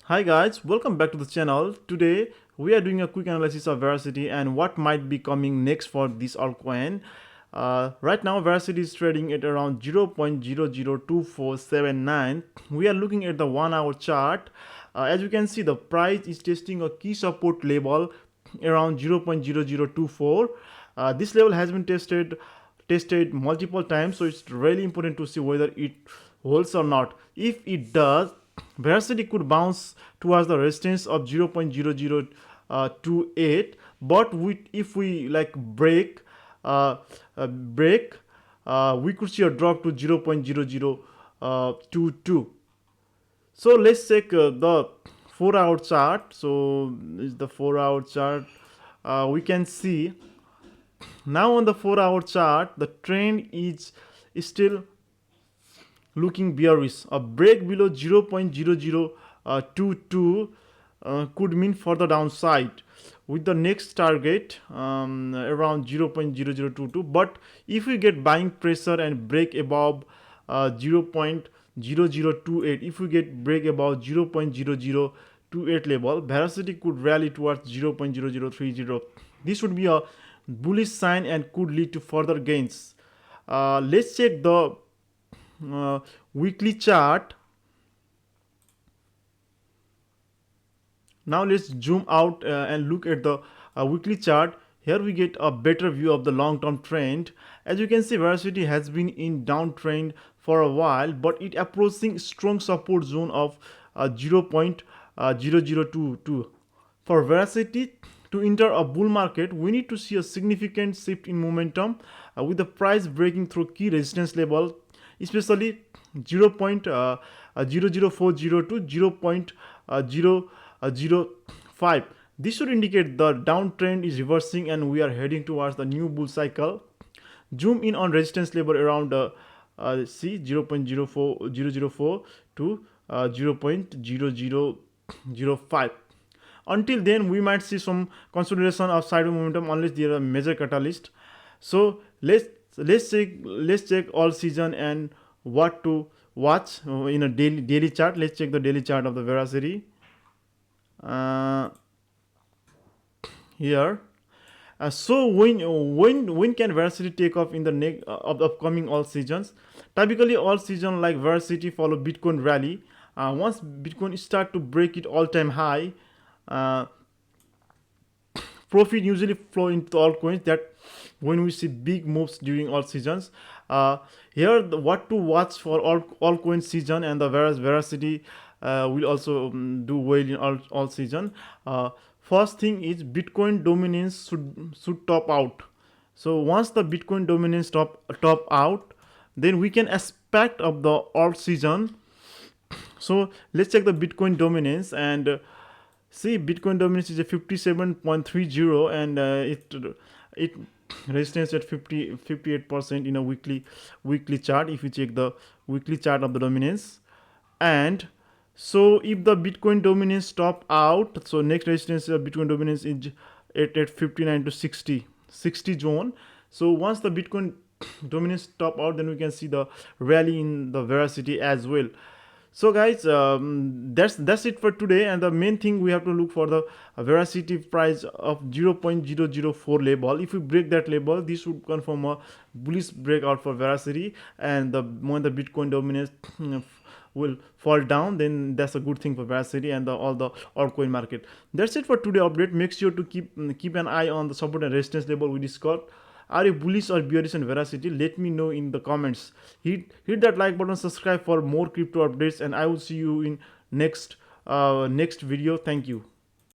Hi guys, welcome back to the channel. Today we are doing a quick analysis of Verasity and what might be coming next for this altcoin. Right now Verasity is trading at around 0.002479. We are looking at the 1 hour chart. As you can see, the price is testing a key support level around 0.0024. This level has been tested multiple times, so it's really important to see whether it holds or not. If it does, Veracity could bounce towards the resistance of 0.0028, but if we like break, we could see a drop to 0.0022. So let's check the 4 hour chart. So is the 4 hour chart. We can see now on the 4 hour chart the trend is still looking bearish. A break below 0.0022 could mean further downside with the next target around 0.0022. But if we get buying pressure and break above 0.0028, if we get break above 0.0028 level, Veracity could rally towards 0.0030. This would be a bullish sign and could lead to further gains. Let's check the uh, weekly chart. Now let's zoom out and look at the weekly chart. Here we get a better view of the long-term trend. As you can see, Veracity has been in downtrend for a while, but it approaching strong support zone of 0.0022. For Veracity to enter a bull market, we need to see a significant shift in momentum with the price breaking through key resistance level, especially 0.00402 to 0.005. This should indicate the downtrend is reversing and we are heading towards the new bull cycle. Zoom in on resistance level around see 0.04004 to 0.0005. Until then, we might see some consolidation of sideways momentum unless there are major catalyst. So let's check all season and what to watch in a daily chart. Let's check the daily chart of the Veracity. Uh, Here. So when can Veracity take off in the of the upcoming all seasons? Typically, all season like Veracity follow Bitcoin rally. Once Bitcoin start to break it all-time high, uh, profit usually flow into altcoins. That when we see big moves during all seasons. Uh, Here, what to watch for all coin season and the Veracity will also do well in all season. First thing is Bitcoin dominance should top out. So once the Bitcoin dominance top out, then we can expect of the all season. So let's check the Bitcoin dominance and see Bitcoin dominance is a 57.30 and it resistance at 58% in a weekly chart. If you check the weekly chart of the dominance, and so if the Bitcoin dominance top out, so next resistance of Bitcoin dominance is at 59 to 60 zone. So once the Bitcoin dominance top out, then we can see the rally in the Veracity as well. So guys, that's it for today, and the main thing we have to look for the Veracity price of 0.004 level. If we break that level, this would confirm a bullish breakout for Veracity, and when the Bitcoin dominance will fall down, then that's a good thing for Veracity and all the altcoin market. That's it for today update. Make sure to keep an eye on the support and resistance level we discussed. Are you bullish or bearish on Veracity? Let me know in the comments. Hit that like button, subscribe for more crypto updates, and I will see you in next video. Thank you.